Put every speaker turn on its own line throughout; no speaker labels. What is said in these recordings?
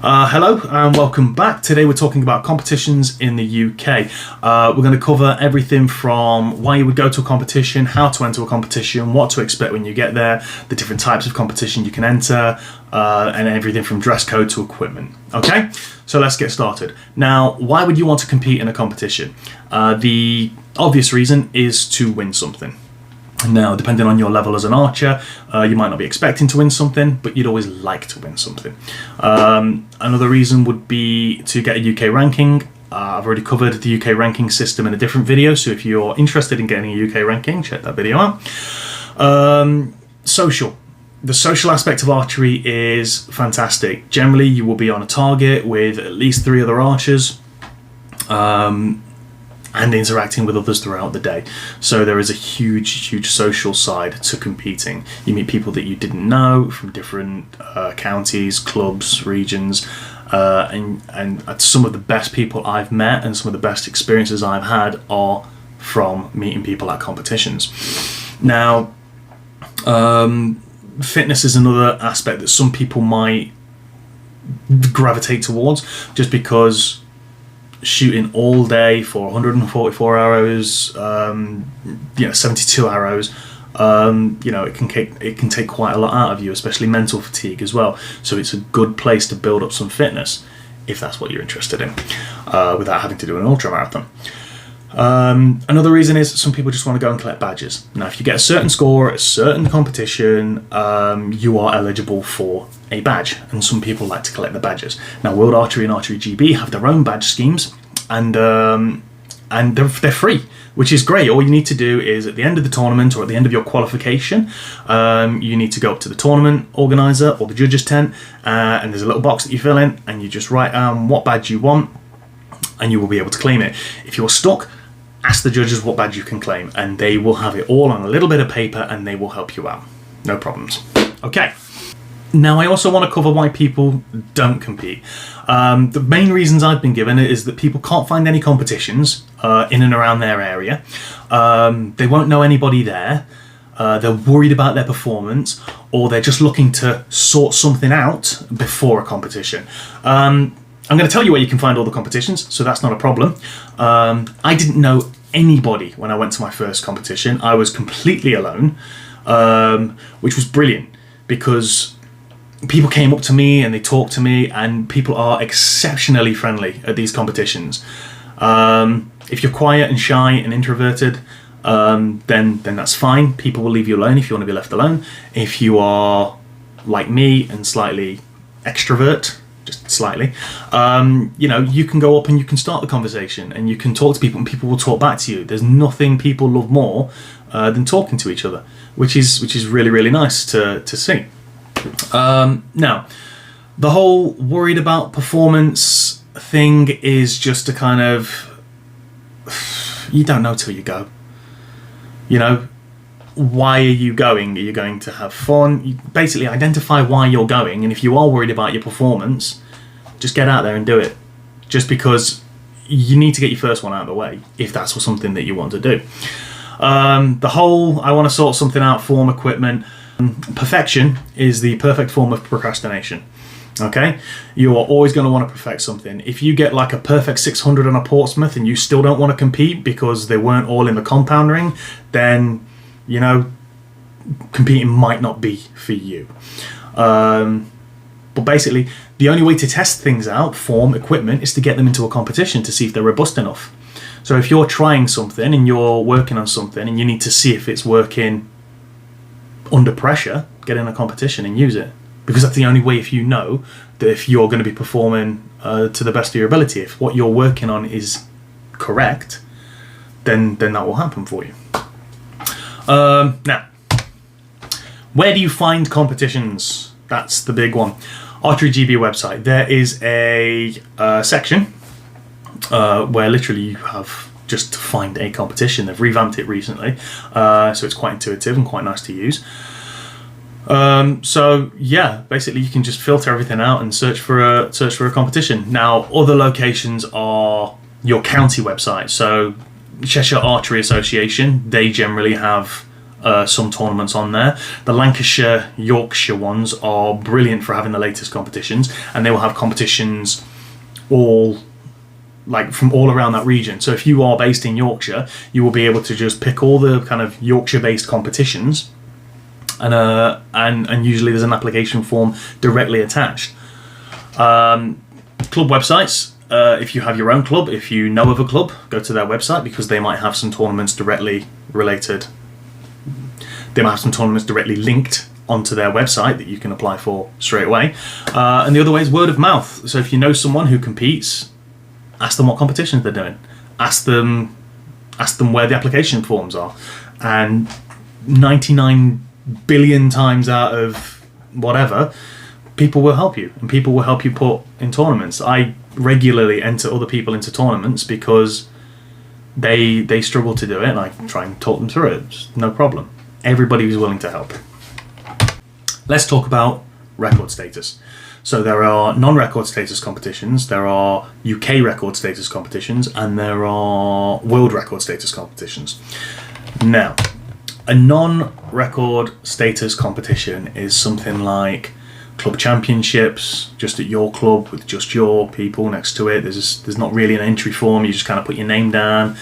Hello and welcome back. Today we're talking about competitions in the UK. We're going to cover everything from why you would go to a competition, how to enter a competition, what to expect when you get there, the different types of competition you can enter, and everything from dress code to equipment. Okay, so let's get started. Now, why would you want to compete in a competition? The obvious reason is to win something. Now, depending on your level as an archer, you might not be expecting to win something, but you'd always like to win something. Another reason would be to get a UK ranking. I've already covered the UK ranking system in a different video, so if you're interested in getting a UK ranking, check that video out. Social. The social aspect of archery is fantastic. Generally, you will be on a target with at least 3 other archers. And interacting with others throughout the day. So there is a huge social side to competing. You meet people that you didn't know from different counties, clubs, regions, and some of the best people I've met and some of the best experiences I've had are from meeting people at competitions. Now, fitness is another aspect that some people might gravitate towards, just because shooting all day for 144 arrows, 72 arrows, it can take quite a lot out of you, especially mental fatigue as well. So it's a good place to build up some fitness if that's what you're interested in, without having to do an ultra marathon. Another reason is some people just want to go and collect badges. Now, if you get a certain score at a certain competition, you are eligible for a badge, and some people like to collect the badges. Now, World Archery and Archery GB have their own badge schemes, and they're free, which is great. All you need to do is at the end of the tournament or at the end of your qualification, you need to go up to the tournament organizer or the judges tent, and there's a little box that you fill in, and you just write what badge you want, and you will be able to claim it. If you're stuck, ask the judges what badge you can claim, and they will have it all on a little bit of paper, and they will help you out. No problems. Okay. Now, I also want to cover why people don't compete. The main reasons I've been given is that people can't find any competitions in and around their area. They won't know anybody there. They're worried about their performance, or they're just looking to sort something out before a competition. I'm going to tell you where you can find all the competitions, so that's not a problem. I didn't know anybody when I went to my first competition. I was completely alone, which was brilliant, because people came up to me and they talked to me, and people are exceptionally friendly at these competitions. If you're quiet and shy and introverted, then that's fine. People will leave you alone if you want to be left alone. If you are like me and slightly extrovert, just slightly, you can go up and you can start the conversation and you can talk to people, and people will talk back to you. There's nothing people love more than talking to each other, which is really, really nice to see. Now, the whole worried about performance thing is just a kind of, you don't know till you go. Why are you going? Are you going to have fun? You basically identify why you're going, and if you are worried about your performance, just get out there and do it. Just because you need to get your first one out of the way, if that's something that you want to do. The whole, I want to sort something out, form, equipment, perfection is the perfect form of procrastination. Okay, you are always going to want to perfect something. If you get like a perfect 600 on a Portsmouth and you still don't want to compete because they weren't all in the compound ring, then competing might not be for you. But basically, the only way to test things out, form, equipment, is to get them into a competition to see if they're robust enough. So if you're trying something and you're working on something and you need to see if it's working under pressure, get in a competition and use it. Because that's the only way, if you know that if you're going to be performing to the best of your ability, if what you're working on is correct, then that will happen for you. Now, where do you find competitions? That's the big one. Archery GB website. There is a section where literally you have just to find a competition. They've revamped it recently, so it's quite intuitive and quite nice to use. So yeah, basically you can just filter everything out and search for a competition. Now, other locations are your county website. So Cheshire Archery Association, they generally have some tournaments on there. The Lancashire, Yorkshire ones are brilliant for having the latest competitions, and they will have competitions all like from all around that region. So if you are based in Yorkshire, you will be able to just pick all the kind of Yorkshire-based competitions, and usually there's an application form directly attached. Club websites. If you have your own club, if you know of a club, go to their website, because they might have some tournaments directly related. They might have some tournaments directly linked onto their website that you can apply for straight away. And the other way is word of mouth. So if you know someone who competes, ask them what competitions they're doing. Ask them where the application forms are. And 99 billion times out of whatever, people will help you, and people will help you put in tournaments. I regularly enter other people into tournaments because they struggle to do it, and I try and talk them through it. Just no problem. Everybody is willing to help. Let's talk about record status. So there are non-record status competitions, there are UK record status competitions, and there are world record status competitions. Now, a non-record status competition is something like club championships, just at your club with just your people next to it. There's not really an entry form. You just kind of put your name down.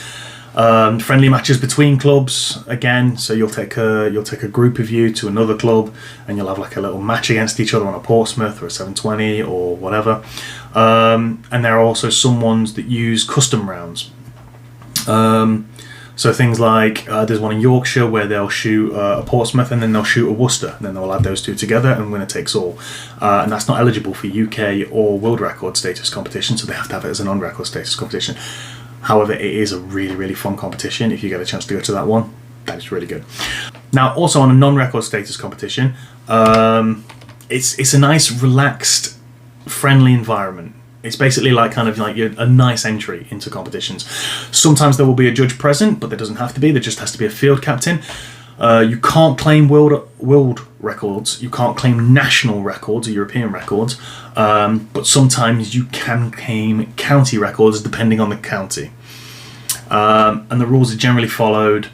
Friendly matches between clubs again. So you'll take a group of you to another club, and you'll have like a little match against each other on a Portsmouth or a 720 or whatever. And there are also some ones that use custom rounds. So things like there's one in Yorkshire where they'll shoot a Portsmouth and then they'll shoot a Worcester, and then they'll add those two together, and winner takes all. And that's not eligible for UK or world record status competition, so they have to have it as a non-record status competition. However, it is a really, really fun competition. If you get a chance to go to that one, that is really good. Now, also on a non-record status competition, it's a nice, relaxed, friendly environment. It's basically like kind of like a nice entry into competitions. Sometimes there will be a judge present, but there doesn't have to be. There just has to be a field captain. You can't claim world records. You can't claim national records or European records. But sometimes you can claim county records depending on the county. And the rules are generally followed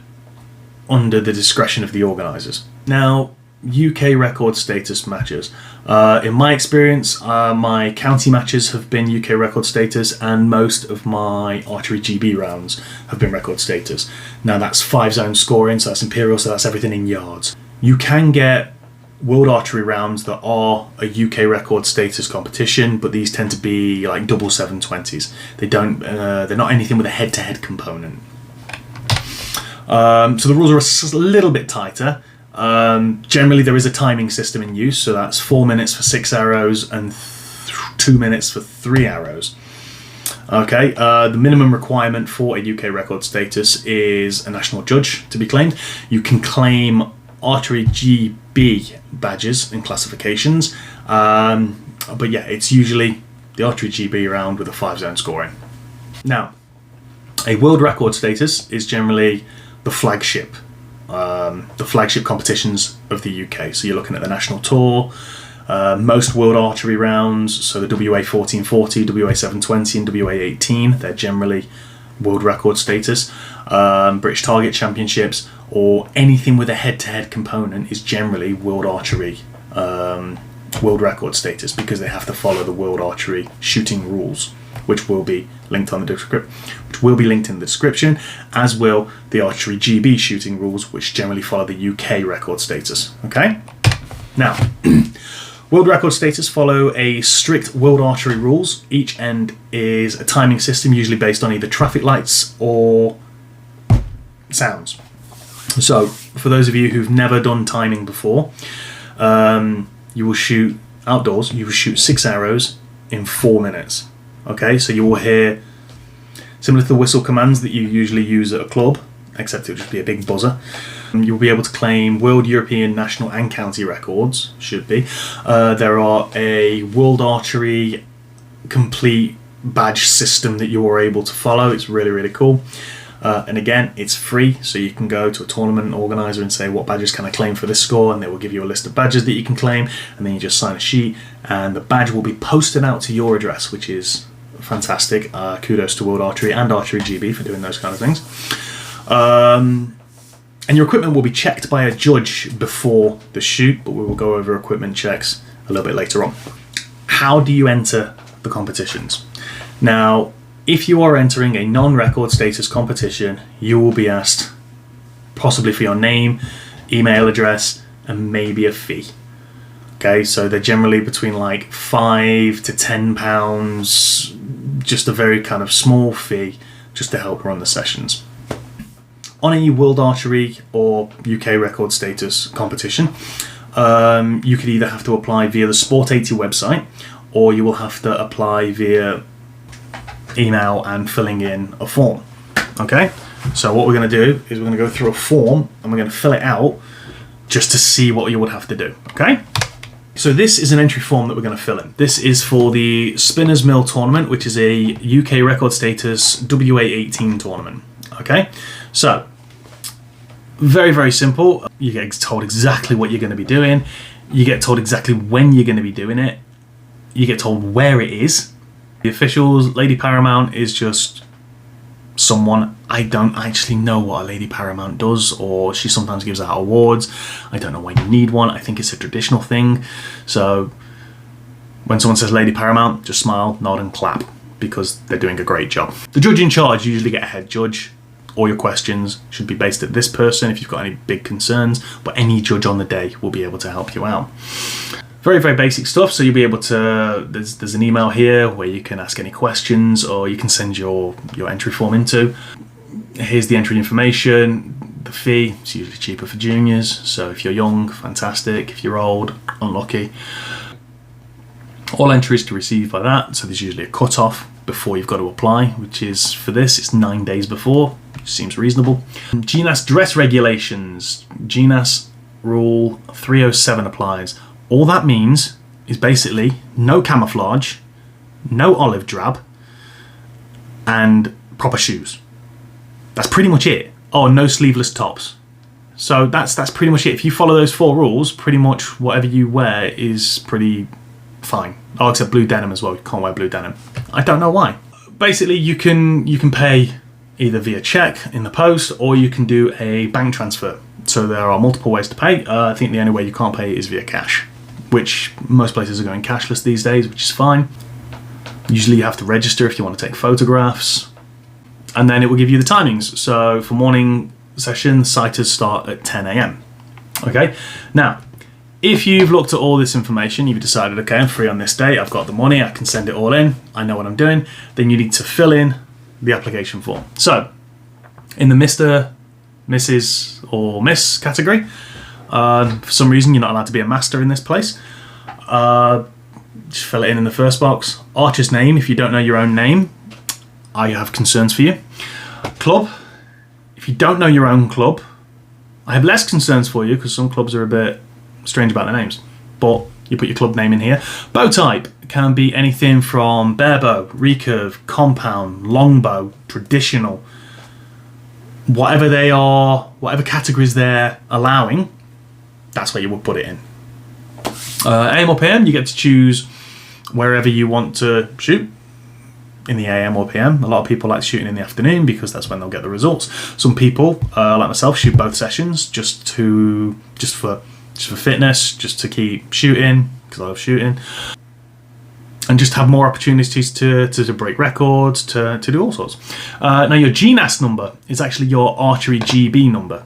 under the discretion of the organisers. Now, UK record status matches. In my experience, my county matches have been UK record status, and most of my Archery GB rounds have been record status. Now that's 5-zone scoring, so that's imperial, so that's everything in yards. You can get World Archery rounds that are a UK record status competition, but these tend to be like double 720s. They're not anything with a head-to-head component. So the rules are a little bit tighter. Generally there is a timing system in use, so that's 4 minutes for 6 arrows and 2 minutes for 3 arrows. Okay, the minimum requirement for a UK record status is a national judge to be claimed. You can claim Archery GB badges and classifications, but yeah, it's usually the Archery GB round with a 5-zone scoring. Now, a world record status is generally the flagship competitions of the UK. So you're looking at the national tour, most world archery rounds, so the WA 1440, WA 720 and WA 18, they're generally world record status. British Target Championships or anything with a head-to-head component is generally world archery world record status, because they have to follow the world archery shooting rules, which will be linked in the description, as will the Archery GB shooting rules, which generally follow the UK record status. Okay? Now, world record status follow a strict world archery rules. Each end is a timing system, usually based on either traffic lights or sounds. So, for those of you who've never done timing before, you will shoot outdoors, you will shoot 6 arrows in 4 minutes. Okay, so you will hear, similar to the whistle commands that you usually use at a club, except it will just be a big buzzer. You'll be able to claim world, European, national and county records, should be. There are a World Archery complete badge system that you are able to follow. It's really, really cool. And again, it's free, so you can go to a tournament organizer and say, what badges can I claim for this score? And they will give you a list of badges that you can claim, and then you just sign a sheet, and the badge will be posted out to your address, which is fantastic. Kudos to World Archery and Archery GB for doing those kind of things. And your equipment will be checked by a judge before the shoot, but we will go over equipment checks a little bit later on. How do you enter the competitions? Now, if you are entering a non-record status competition, you will be asked possibly for your name, email address, and maybe a fee. Okay, so they're generally between like £5 to £10, just a very kind of small fee just to help run the sessions. On a World Archery or UK record status competition, you could either have to apply via the Sport 80 website, or you will have to apply via email and filling in a form. Okay, so what we're going to do is we're going to go through a form and we're going to fill it out just to see what you would have to do. Okay, so this is an entry form that we're going to fill in. This is for the Spinners Mill tournament, which is a UK record status WA18 tournament. Okay, so very, very simple. You get told exactly what you're going to be doing. You get told exactly when you're going to be doing it. You get told where it is. The officials, Lady Paramount is just someone. I don't actually know what a Lady Paramount does, or she sometimes gives out awards. I don't know why you need one. I think it's a traditional thing. So when someone says Lady Paramount, just smile, nod and clap, because they're doing a great job. The judge in charge usually get a head judge. All your questions should be based at this person if you've got any big concerns, but any judge on the day will be able to help you out. Very, very basic stuff. So you'll be able to, there's an email here where you can ask any questions, or you can send your entry form into. Here's the entry information, the fee. It's usually cheaper for juniors. So if you're young, fantastic. If you're old, unlucky. All entries to receive by that. So there's usually a cut-off before you've got to apply, which is, for this, it's 9 days before. Seems reasonable. GNAS dress regulations. GNAS rule 307 applies. All that means is basically no camouflage, no olive drab, and proper shoes. That's pretty much it. Oh, no sleeveless tops. So that's pretty much it. If you follow those 4 rules, pretty much whatever you wear is pretty fine. Oh, except blue denim as well. You can't wear blue denim. I don't know why. Basically, you can pay either via check in the post, or you can do a bank transfer. So there are multiple ways to pay. I think the only way you can't pay is via cash, which most places are going cashless these days, which is fine. Usually you have to register if you want to take photographs, and then it will give you the timings. So for morning session, sighters start at 10 AM. Okay, now if you've looked at all this information, you've decided, okay, I'm free on this day, I've got the money, I can send it all in, I know what I'm doing, then you need to fill in the application form. So in the Mr., Mrs. or Miss category, for some reason you're not allowed to be a master in this place. Just fill it in the first box. Archer's name, if you don't know your own name, I have concerns for you. Club, if you don't know your own club, I have less concerns for you, because some clubs are a bit strange about their names, but you put your club name in here. Bow type can be anything from bare bow, recurve, compound, longbow, traditional, whatever they are, whatever categories they're allowing, that's where you would put it in. AM or PM, you get to choose wherever you want to shoot, in the AM or PM. A lot of people like shooting in the afternoon because that's when they'll get the results. Some people, like myself, shoot both sessions just for fitness, just to keep shooting, because I love shooting, and just have more opportunities to break records, to do all sorts. Now your GNAS number is actually your Archery GB number.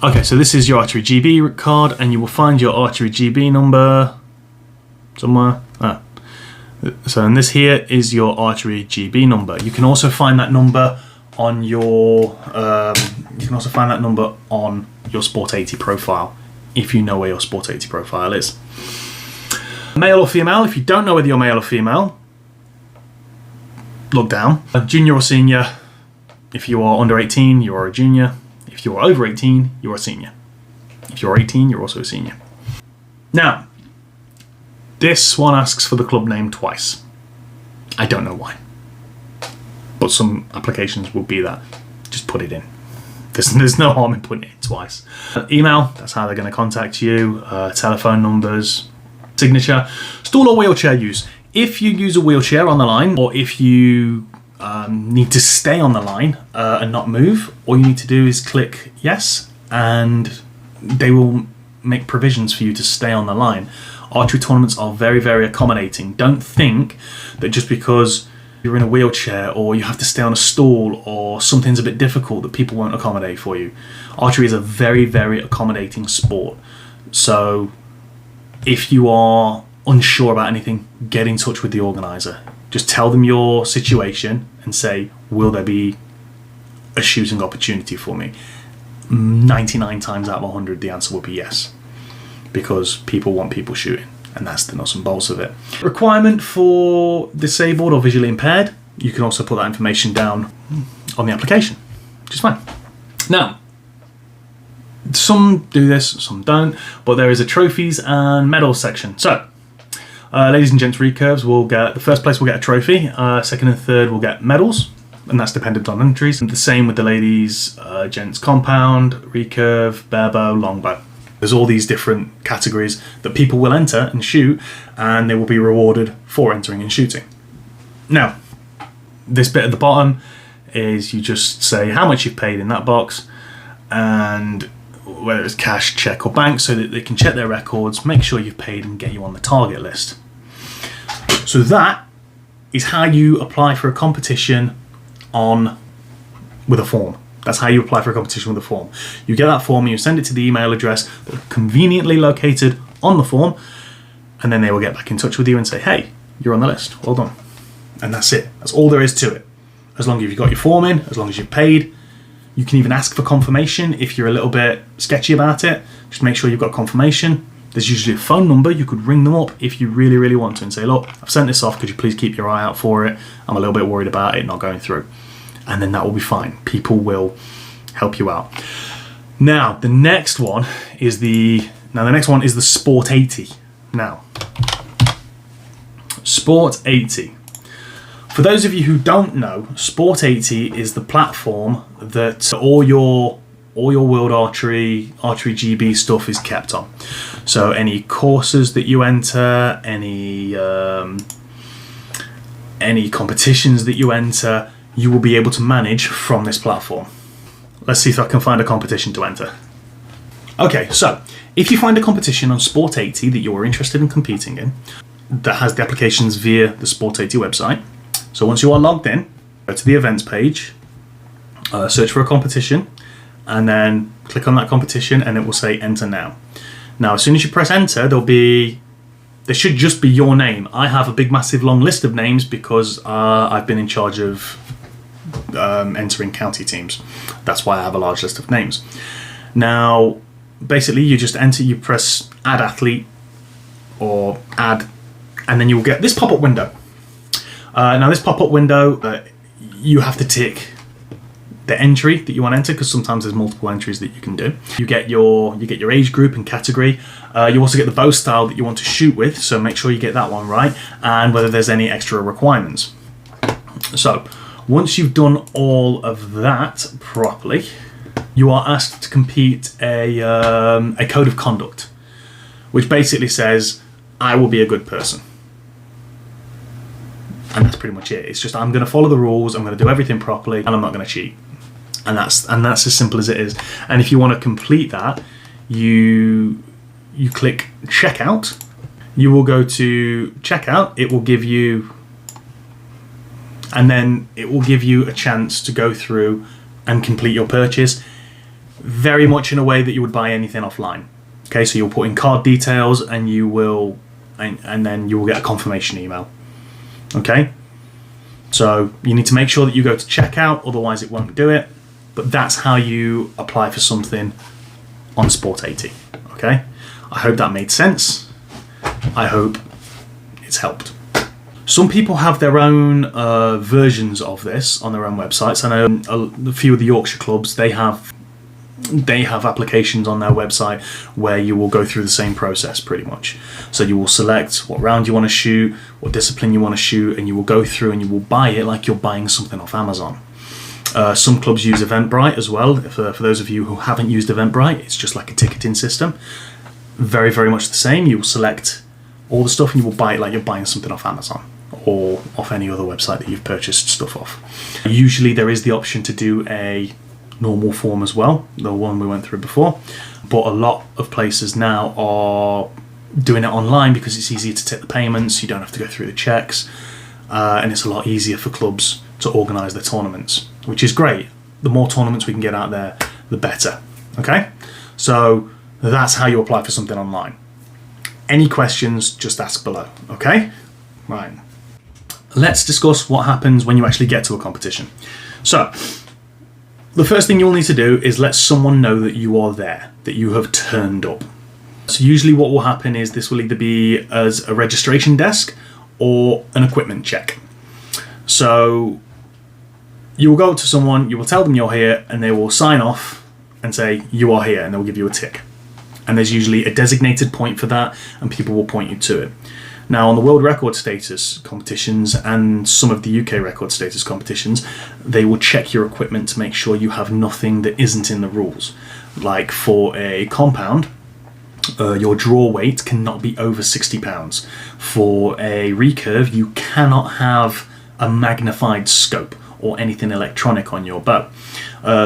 Okay, so this is your Archery GB card, and you will find your Archery GB number somewhere. So, and this here is your Archery GB number. You can also find that number on your Sport 80 profile, if you know where your Sport 80 profile is. Male or female, if you don't know whether you're male or female, look down. Junior or senior, if you are under 18, you are a junior. If you are over 18, you are a senior. If you're 18, you're also a senior. Now, this one asks for the club name twice. I don't know why, but some applications will be that. Just put it in. There's no harm in putting it in twice. Email, that's how they're going to contact you. Telephone numbers. Signature. Stool or wheelchair use. If you use a wheelchair on the line, or if you need to stay on the line and not move, all you need to do is click yes, and they will make provisions for you to stay on the line. Archery tournaments are very, very accommodating. Don't think that just because you're in a wheelchair or you have to stay on a stool or something's a bit difficult that people won't accommodate for you. Archery is a very, very accommodating sport. So if you are unsure about anything, get in touch with the organizer. Just tell them your situation and say, will there be a shooting opportunity for me? 99 times out of 100 the answer will be yes, because people want people shooting, and that's the nuts and bolts of it. Requirement for disabled or visually impaired, you can also put that information down on the application, which is fine. Now, some do this, some don't, but there is a trophies and medals section. So ladies and gents recurves will get, the first place will get a trophy, second and third will get medals, and that's dependent on entries. And the same with the ladies, gents compound, recurve, barebow, longbow. There's all these different categories that people will enter and shoot, and they will be rewarded for entering and shooting. Now, this bit at the bottom is you just say how much you've paid in that box, and whether it's cash, check or bank, so that they can check their records, make sure you've paid and get you on the target list. So that is how you apply for a competition with a form. That's how you apply for a competition with a form. You get that form and you send it to the email address that's conveniently located on the form, and then they will get back in touch with you and say, hey, you're on the list, well done. And that's it. That's all there is to it. As long as you've got your form in, as long as you've paid. You can even ask for confirmation if you're a little bit sketchy about it. Just make sure you've got confirmation. There's usually a phone number. You could ring them up if you really, really want to and say, look, I've sent this off. Could you please keep your eye out for it? I'm a little bit worried about it not going through. And then that will be fine. People will help you out. Now, the next one is the Sport 80. Now, Sport 80. For those of you who don't know, Sport 80 is the platform that all your World Archery GB stuff is kept on. So any courses that you enter, any competitions that you enter, you will be able to manage from this platform. Let's see if I can find a competition to enter. Okay, so if you find a competition on Sport 80 that you're interested in competing in, that has the applications via the Sport 80 website. So once you are logged in, go to the events page, search for a competition, and then click on that competition and it will say enter now. Now, as soon as you press enter, there should just be your name. I have a big, massive, long list of names because I've been in charge of entering county teams. That's why I have a large list of names. Now, basically, you just enter, you press add athlete or add, and then you'll get this pop-up window. Now, this pop-up window, you have to tick the entry that you want to enter, because sometimes there's multiple entries that you can do. You get your age group and category. You also get the bow style that you want to shoot with, so make sure you get that one right, and whether there's any extra requirements. So once you've done all of that properly, you are asked to complete a code of conduct, which basically says, I will be a good person. And that's pretty much it. It's just, I'm going to follow the rules, I'm going to do everything properly, and I'm not going to cheat. And that's as simple as it is. And if you want to complete that, you click checkout. You will go to checkout. It will give you, and then it will give you a chance to go through and complete your purchase, very much in a way that you would buy anything offline. Okay, so you'll put in card details, and you will, and then you will get a confirmation email. Okay, so you need to make sure that you go to checkout, otherwise it won't do it. But that's how you apply for something on Sport 80. Okay, I hope that made sense. I hope it's helped. Some people have their own versions of this on their own websites. I know a few of the Yorkshire clubs, they have applications on their website where you will go through the same process pretty much. So you will select what round you want to shoot, what discipline you want to shoot, and you will go through and you will buy it like you're buying something off Amazon. Some clubs use Eventbrite as well. For those of you who haven't used Eventbrite, it's just like a ticketing system. Very, very much the same. You will select all the stuff and you will buy it like you're buying something off Amazon. or off any other website that you've purchased stuff off. Usually there is the option to do a normal form as well, the one we went through before, but a lot of places now are doing it online because it's easier to take the payments, you don't have to go through the checks, and it's a lot easier for clubs to organise their tournaments, which is great. The more tournaments we can get out there, the better. Okay, so that's how you apply for something online. Any questions, just ask below. Okay, right, let's discuss what happens when you actually get to a competition. So the first thing you'll need to do is let someone know that you are there, that you have turned up. So usually what will happen is this will either be as a registration desk or an equipment check. So you will go to someone, you will tell them you're here, and they will sign off and say you are here, and they'll give you a tick. And there's usually a designated point for that, and people will point you to it. Now, on the world record status competitions and some of the UK record status competitions, they will check your equipment to make sure you have nothing that isn't in the rules. Like for a compound, your draw weight cannot be over 60 pounds. For a recurve, you cannot have a magnified scope or anything electronic on your bow.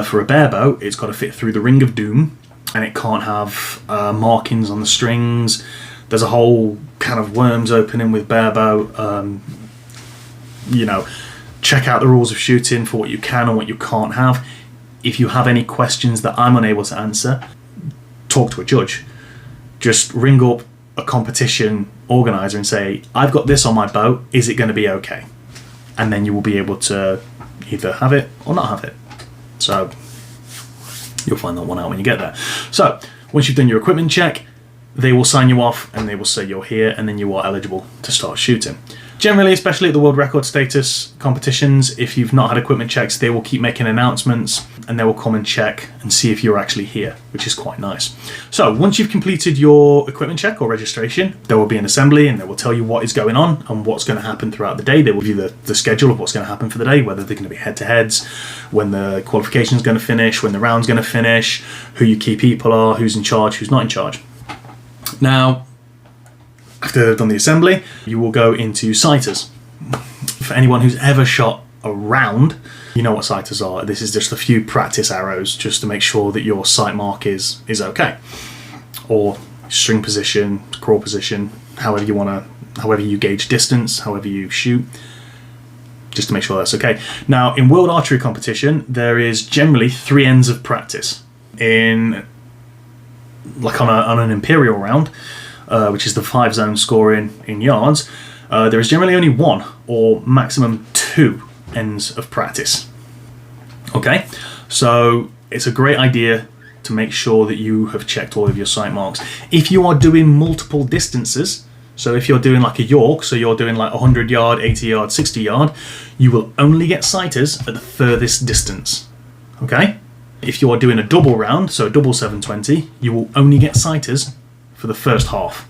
For a bare bow, it's got to fit through the ring of doom, and it can't have markings on the strings. There's a whole can of worms opening with bare bow. You know, check out the rules of shooting for what you can and what you can't have. If you have any questions that I'm unable to answer, talk to a judge. Just ring up a competition organizer and say, I've got this on my bow, is it going to be okay? And then you will be able to either have it or not have it. So you'll find that one out when you get there. So once you've done your equipment check, they will sign you off and they will say you're here, and then you are eligible to start shooting. Generally, especially at the world record status competitions, if you've not had equipment checks, they will keep making announcements and they will come and check and see if you're actually here, which is quite nice. So once you've completed your equipment check or registration, there will be an assembly and they will tell you what is going on and what's going to happen throughout the day. They will give you the schedule of what's going to happen for the day, whether they're going to be head-to-heads, when the qualification is going to finish, when the round's going to finish, who your key people are, who's in charge, who's not in charge. Now, after they've done the assembly, you will go into sighters. For anyone who's ever shot a round, you know what sighters are. This is just a few practice arrows just to make sure that your sight mark is okay. Or string position, crawl position, however you gauge distance, however you shoot, just to make sure that's okay. Now, in World Archery competition, there is generally 3 ends of practice. Like on an Imperial round, which is the 5-zone scoring in yards, there is generally only 1 or maximum 2 ends of practice. Okay, so it's a great idea to make sure that you have checked all of your sight marks. If you are doing multiple distances, so if you're doing like a York, so you're doing like 100 yard, 80 yard, 60 yard, you will only get sighters at the furthest distance. Okay? If you are doing a double round, so a double 720, you will only get sighters for the first half.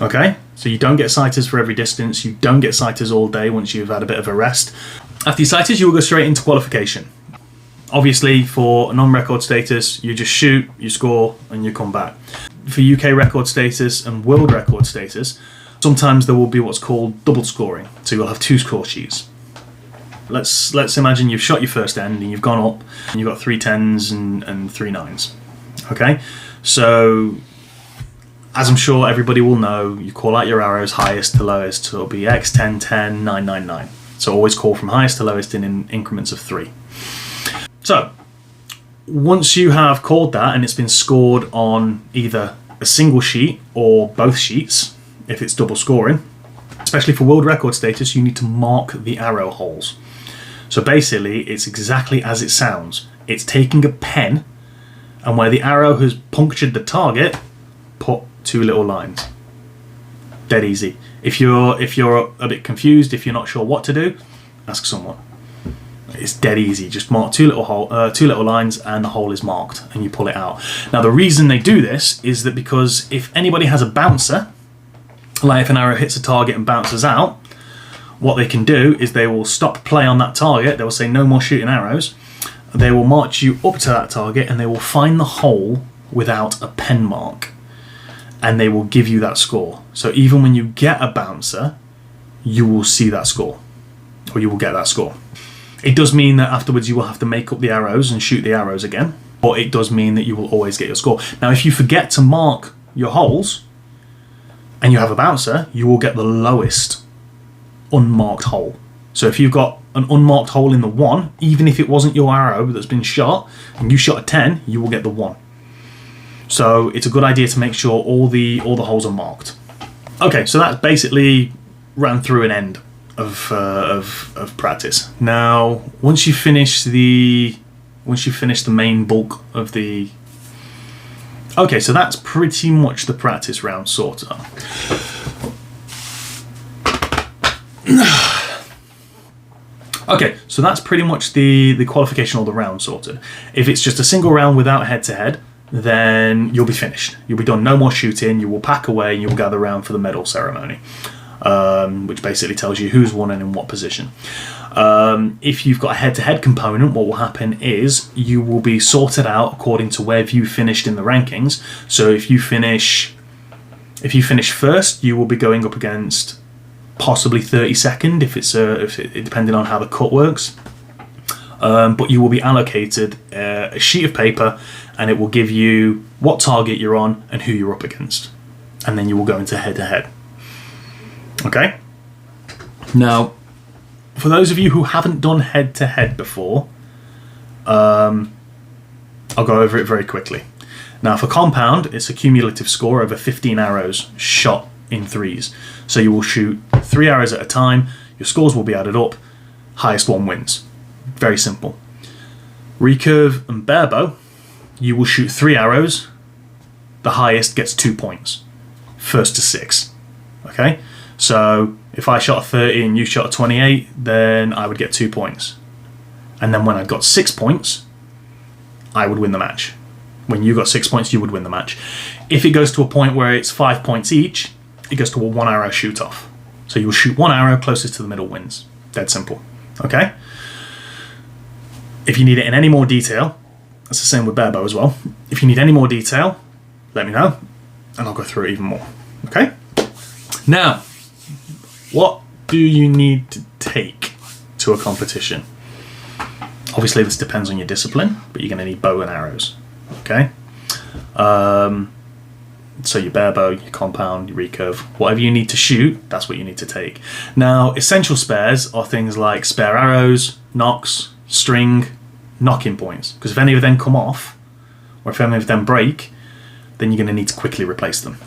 Okay? So you don't get sighters for every distance, you don't get sighters all day once you've had a bit of a rest. After your sighters, you will go straight into qualification. Obviously, for non-record status, you just shoot, you score, and you come back. For UK record status and world record status, sometimes there will be what's called double scoring. So you'll have 2 score sheets. Let's imagine you've shot your first end and you've gone up and you've got 3 10s and 3 9s. Okay, so as I'm sure everybody will know, you call out your arrows highest to lowest. So it'll be X 10 10 9 9 9. So always call from highest to lowest in increments of 3. So once you have called that and it's been scored on either a single sheet or both sheets, if it's double scoring, especially for world record status, you need to mark the arrow holes. So basically, it's exactly as it sounds. It's taking a pen, and where the arrow has punctured the target, put 2 little lines. Dead easy. If you're a bit confused, if you're not sure what to do, ask someone. It's dead easy. Just mark 2 little lines, and the hole is marked, and you pull it out. Now, the reason they do this is that because if anybody has a bouncer, like if an arrow hits a target and bounces out, what they can do is they will stop play on that target. They will say no more shooting arrows. They will march you up to that target and they will find the hole without a pen mark, and they will give you that score. So even when you get a bouncer, you will see that score, or you will get that score. It does mean that afterwards you will have to make up the arrows and shoot the arrows again, but it does mean that you will always get your score. Now, if you forget to mark your holes and you have a bouncer, you will get the lowest unmarked hole. So if you've got an unmarked hole in the 1, even if it wasn't your arrow that's been shot and you shot a 10, you will get the 1. So it's a good idea to make sure all the holes are marked. Okay, so that's basically ran through an end of practice. Now, once you finish the main bulk of the... Okay, so that's pretty much the practice round sorted. Okay, so that's pretty much the qualification or the round sorted. If it's just a single round without head-to-head, then you'll be finished. You'll be done, no more shooting, you will pack away and you will gather round for the medal ceremony, which basically tells you who's won and in what position. If you've got a head-to-head component, what will happen is you will be sorted out according to where you finished in the rankings. So if you finish first, you will be going up against possibly 32nd if depending on how the cut works. But you will be allocated a sheet of paper, and it will give you what target you're on and who you're up against, and then you will go into head-to-head. Okay? Now, for those of you who haven't done head-to-head before, I'll go over it very quickly. Now, for compound, it's a cumulative score over 15 arrows shot in threes. So you will shoot 3 arrows at a time, your scores will be added up, highest one wins. Very simple. Recurve and barebow, you will shoot 3 arrows, the highest gets 2 points. First to 6. Okay? So if I shot a 30 and you shot a 28, then I would get 2 points. And then when I got 6 points, I would win the match. When you got 6 points, you would win the match. If it goes to a point where it's 5 points each, it goes to a 1 arrow shoot off. So you will shoot 1 arrow, closest to the middle wins. Dead simple. Okay? If you need it in any more detail, that's the same with barebow as well. If you need any more detail, let me know, and I'll go through it even more. Okay? Now, what do you need to take to a competition? Obviously, this depends on your discipline, but you're going to need bow and arrows. Okay? So your barebow, your compound, your recurve, whatever you need to shoot, that's what you need to take. Now, essential spares are things like spare arrows, nocks, string, knocking points. Because if any of them come off, or if any of them break, then you're going to need to quickly replace them.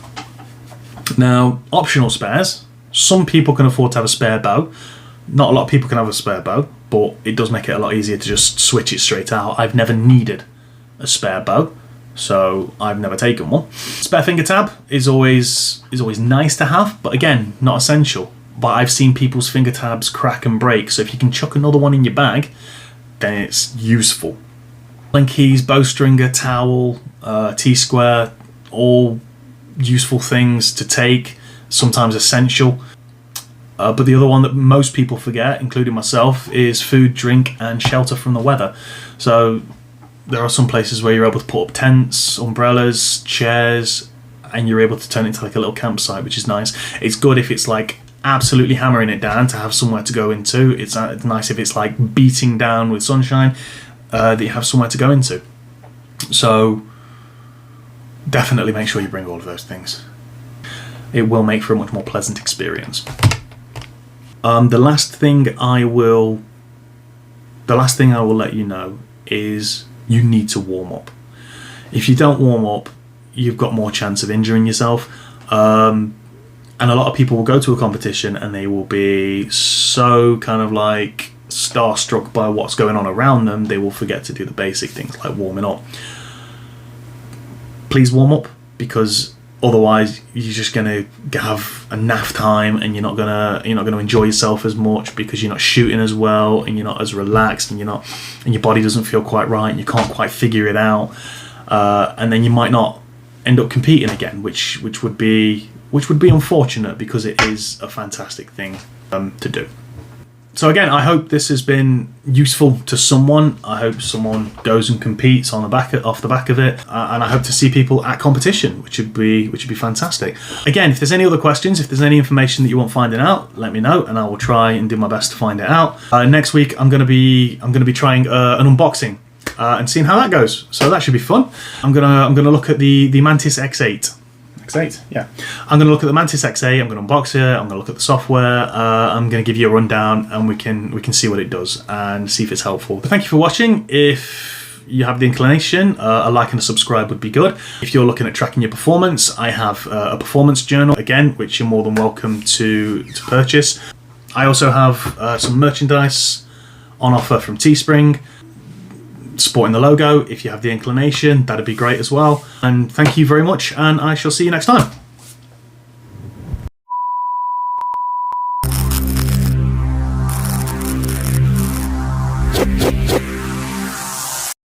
Now, optional spares. Some people can afford to have a spare bow. Not a lot of people can have a spare bow, but it does make it a lot easier to just switch it straight out. I've never needed a spare bow, so I've never taken one. Spare finger tab is always nice to have, but again, not essential. But I've seen people's finger tabs crack and break, so if you can chuck another one in your bag, then it's useful. Link keys, bowstringer, towel, T-square, all useful things to take, sometimes essential. But the other one that most people forget, including myself, is food, drink, and shelter from the weather. So there are some places where you're able to put up tents, umbrellas, chairs, and you're able to turn it into like a little campsite, which is nice. It's good if it's like absolutely hammering it down to have somewhere to go into. It's nice if it's like beating down with sunshine, that you have somewhere to go into. So definitely make sure you bring all of those things. It will make for a much more pleasant experience. The last thing I will let you know is you need to warm up. If you don't warm up, you've got more chance of injuring yourself. And a lot of people will go to a competition and they will be so kind of like starstruck by what's going on around them, they will forget to do the basic things like warming up. Please warm up, because otherwise you're just gonna have a naff time and you're not gonna enjoy yourself as much, because you're not shooting as well and you're not as relaxed and your body doesn't feel quite right and you can't quite figure it out, and then you might not end up competing again, which would be unfortunate, because it is a fantastic thing to do. So again, I hope this has been useful to someone. I hope someone goes and competes off the back of it, and I hope to see people at competition, which would be fantastic. Again, if there's any other questions, if there's any information that you want finding out, let me know, and I will try and do my best to find it out. Next week, I'm going to be trying an unboxing and seeing how that goes. So that should be fun. I'm gonna look at the Mantis X8. X8, yeah. I'm going to look at the Mantis X8, I'm going to unbox it, I'm going to look at the software, I'm going to give you a rundown, and we can see what it does and see if it's helpful. But thank you for watching. If you have the inclination, a like and a subscribe would be good. If you're looking at tracking your performance, I have a performance journal, again, which you're more than welcome to purchase. I also have some merchandise on offer from Teespring, sporting the logo. If you have the inclination, that'd be great as well. And thank you very much, and I shall see you next time.